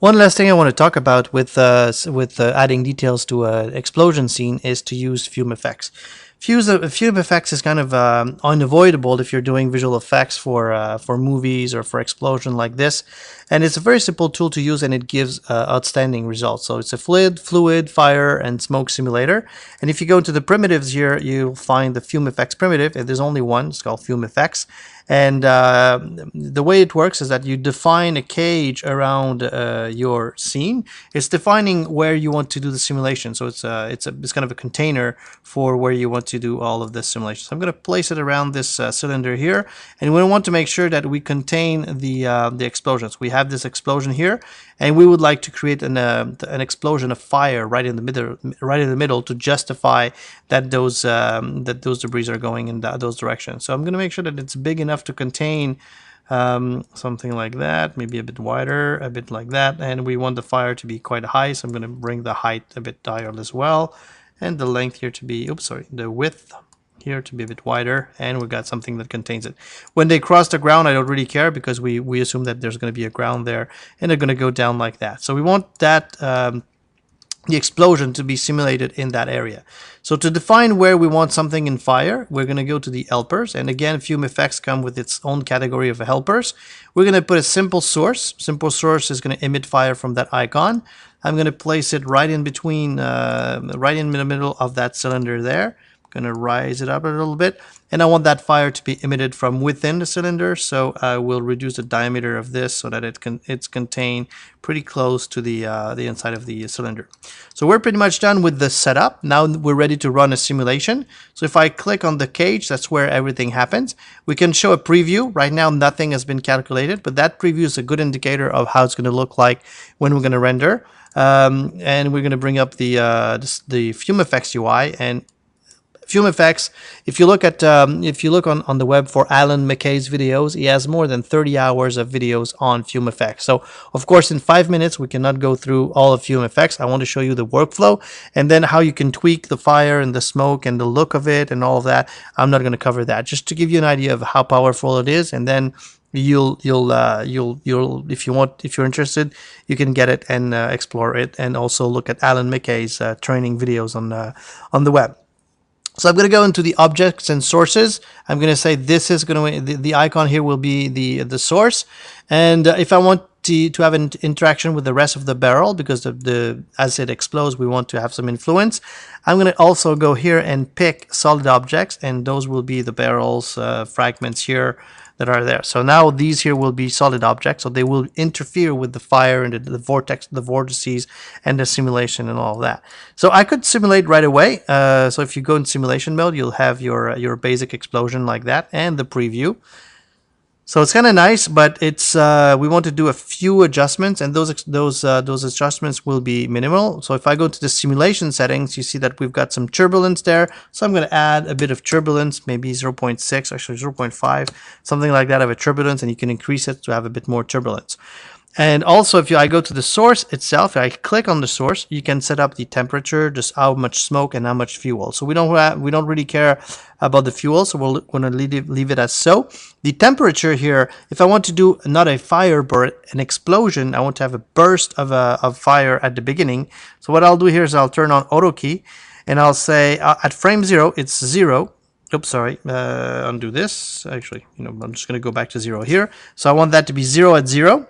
One last thing I want to talk about with adding details to an explosion scene is to use FumeFX. FumeFX is kind of unavoidable if you're doing visual effects for movies or for explosion like this, and it's a very simple tool to use, and it gives outstanding results. So it's a fluid, fire, and smoke simulator. And if you go into the primitives here, you'll find the FumeFX primitive. And there's only one. It's called FumeFX. And the way it works is that you define a cage around your scene. It's defining where you want to do the simulation. So it's kind of a container for where you want to do all of this simulation. So I'm going to place it around this cylinder here, and we want to make sure that we contain the explosions. We have this explosion here, and we would like to create an explosion of fire right in the middle to justify that those debris are going in those directions. So I'm going to make sure that it's big enough to contain something like that, maybe a bit wider, a bit like that, and we want the fire to be quite high, so I'm going to bring the height a bit higher as well, and the length here to be, the width here to be a bit wider, and we've got something that contains it. When they cross the ground, I don't really care because we assume that there's going to be a ground there, and they're going to go down like that. So we want that the explosion to be simulated in that area. So to define where we want something in fire, we're going to go to the helpers. And again, FumeFX come with its own category of helpers. We're going to put a simple source. Simple source is going to emit fire from that icon. I'm going to place it right in between, right in the middle of that cylinder there. I'm going to rise it up a little bit. And I want that fire to be emitted from within the cylinder, so I will reduce the diameter of this so that it's contained pretty close to the inside of the cylinder. So we're pretty much done with the setup. Now we're ready to run a simulation. So if I click on the cage, that's where everything happens. We can show a preview. Right now nothing has been calculated, but that preview is a good indicator of how it's going to look like when we're going to render. And we're going to bring up the FumeFX UI, and FumeFX, if you look on the web for Alan McKay's videos, he has more than 30 hours of videos on FumeFX. So of course in 5 minutes we cannot go through all of FumeFX. I want to show you the workflow and then how you can tweak the fire and the smoke and the look of it and all of that. I'm not going to cover that, just to give you an idea of how powerful it is, and then you'll if you're interested, you can get it and explore it, and also look at Alan McKay's training videos on the web. So I'm going to go into the objects and sources. I'm going to say this is going to, the icon here will be the source. And if I want to have an interaction with the rest of the barrel, because as it explodes, we want to have some influence, I'm going to also go here and pick solid objects, and those will be the barrels, fragments here that are there. So now these here will be solid objects, so they will interfere with the fire and the vortices and the simulation and all of that. So I could simulate right away. So if you go in simulation mode, you'll have your basic explosion like that and the preview. So it's kind of nice, but it's we want to do a few adjustments, and those adjustments will be minimal. So if I go to the simulation settings, you see that we've got some turbulence there. So I'm going to add a bit of turbulence, maybe 0.6, actually 0.5, something like that of a turbulence, and you can increase it to have a bit more turbulence. And also, if I go to the source itself, I click on the source, you can set up the temperature, just how much smoke and how much fuel. So we don't really care about the fuel, so we're going to leave it as so. The temperature here, if I want to do not a fire but an explosion, I want to have a burst of fire at the beginning. So what I'll do here is I'll turn on auto key, and I'll say at frame 0 it's 0. Oops, sorry, undo this. Actually, I'm just going to go back to 0 here. So I want that to be 0 at 0.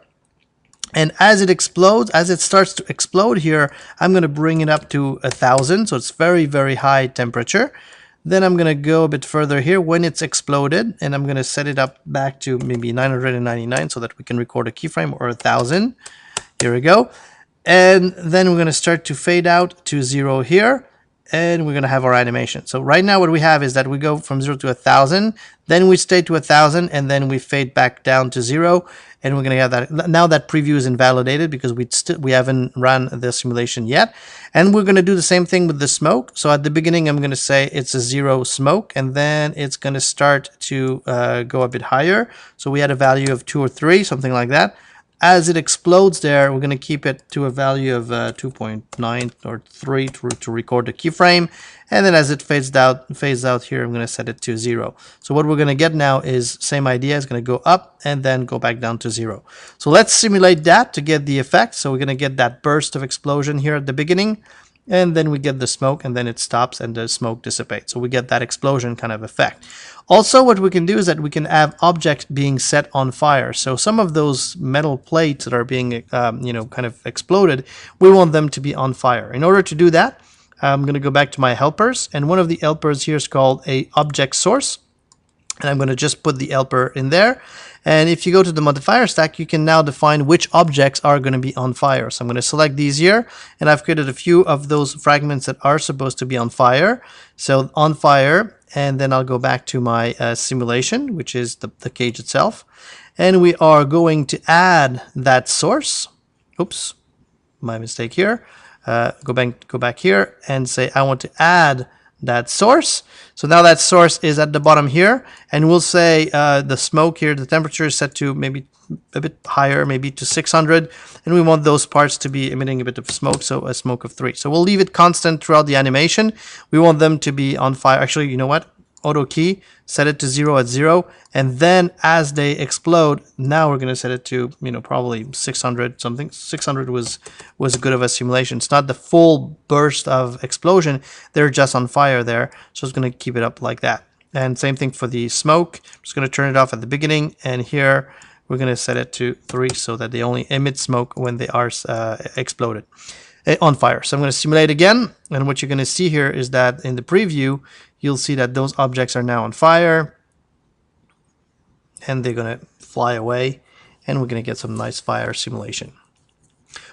And as it explodes, as it starts to explode here, I'm going to bring it up to 1000. So it's very, very high temperature. Then I'm going to go a bit further here when it's exploded, and I'm going to set it up back to maybe 999 so that we can record a keyframe, or 1000. Here we go. And then we're going to start to fade out to 0 here. And we're going to have our animation. So right now what we have is that we go from 0 to 1000, then we stay to 1000, and then we fade back down to 0. And we're going to have that. Now that preview is invalidated because we haven't run the simulation yet. And we're going to do the same thing with the smoke. So at the beginning, I'm going to say it's a 0 smoke, and then it's going to start to go a bit higher. So we had a value of 2 or 3, something like that. As it explodes there, we're going to keep it to a value of 2.9 or 3 to record the keyframe. And then as it fades out here, I'm going to set it to 0. So what we're going to get now is same idea. It's going to go up and then go back down to 0. So let's simulate that to get the effect. So we're going to get that burst of explosion here at the beginning. And then we get the smoke, and then it stops and the smoke dissipates. So we get that explosion kind of effect. Also, what we can do is that we can have objects being set on fire. So some of those metal plates that are being, kind of exploded, we want them to be on fire. In order to do that, I'm going to go back to my helpers, and one of the helpers here is called a object source. And I'm going to just put the helper in there. And if you go to the modifier stack, you can now define which objects are going to be on fire. So I'm going to select these here, and I've created a few of those fragments that are supposed to be on fire. So on fire, and then I'll go back to my simulation, which is the cage itself. And we are going to add that source. Oops, my mistake here. Go back here and say I want to add that source. So now that source is at the bottom here, and we'll say the smoke here, the temperature is set to maybe a bit higher, maybe to 600, and we want those parts to be emitting a bit of smoke, so a smoke of 3. So we'll leave it constant throughout the animation. We want them to be on fire. Actually, you know what? Auto key, set it to 0 at 0, and then as they explode, now we're going to set it to, probably 600 something. 600 was good of a simulation. It's not the full burst of explosion, they're just on fire there, so it's going to keep it up like that. And same thing for the smoke. I'm just going to turn it off at the beginning, and here we're going to set it to 3 so that they only emit smoke when they are exploded on fire. So I'm going to simulate again, and what you're going to see here is that in the preview, you'll see that those objects are now on fire, and they're going to fly away, and we're going to get some nice fire simulation.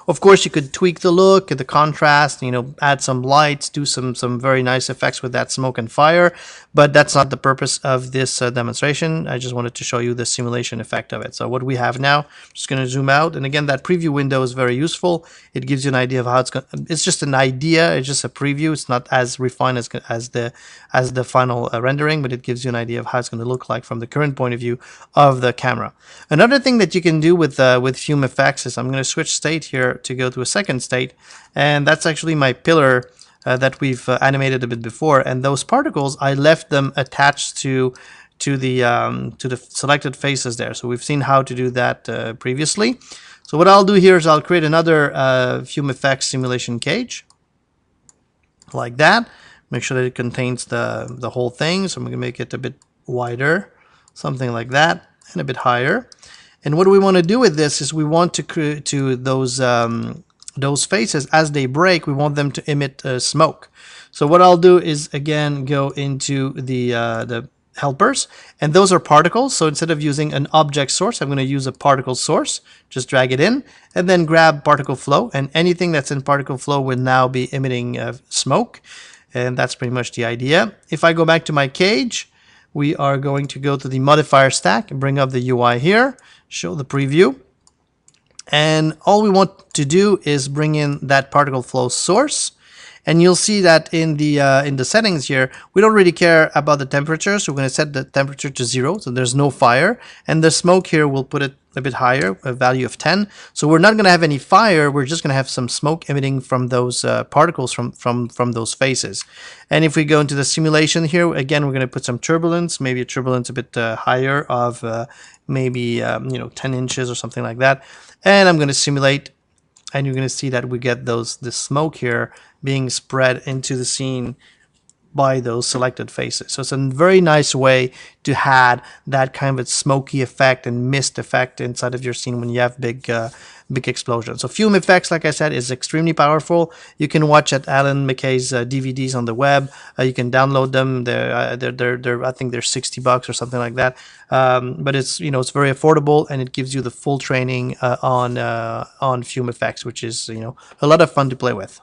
Of course, you could tweak the look, the contrast, add some lights, do some very nice effects with that smoke and fire, but that's not the purpose of this demonstration. I just wanted to show you the simulation effect of it. So what we have now, I'm just going to zoom out, and again, that preview window is very useful. It gives you an idea of how it's going. It's just an idea. It's just a preview. It's not as refined as the final rendering, but it gives you an idea of how it's going to look like from the current point of view of the camera. Another thing that you can do with FumeFX is I'm going to switch state here to go to a second state, and that's actually my pillar that we've animated a bit before, and those particles I left them attached to the selected faces there. So we've seen how to do that previously. So what I'll do here is I'll create another FumeFX simulation cage like that. Make sure that it contains the whole thing. So I'm going to make it a bit wider, something like that, and a bit higher. And what we want to do with this is we want to create those faces, as they break, we want them to emit smoke. So what I'll do is again go into the helpers, and those are particles. So instead of using an object source, I'm going to use a particle source. Just drag it in, and then grab particle flow, and anything that's in particle flow will now be emitting smoke. And that's pretty much the idea. If I go back to my cage, we are going to go to the modifier stack and bring up the UI here, show the preview. And all we want to do is bring in that particle flow source. And you'll see that in the settings here, we don't really care about the temperature. So we're going to set the temperature to 0, so there's no fire. And the smoke here, we'll put it a bit higher, a value of 10. So we're not going to have any fire. We're just going to have some smoke emitting from those particles from those faces. And if we go into the simulation here, again, we're going to put some turbulence, maybe a turbulence a bit higher of maybe 10 inches or something like that. And I'm going to simulate, and you're going to see that we get the smoke here being spread into the scene by those selected faces. So it's a very nice way to add that kind of a smoky effect and mist effect inside of your scene when you have big explosions. So FumeFX, like I said, is extremely powerful. You can watch at Alan McKay's DVDs on the web. You can download them. They're I think they're $60 or something like that. But it's it's very affordable, and it gives you the full training on FumeFX, which is a lot of fun to play with.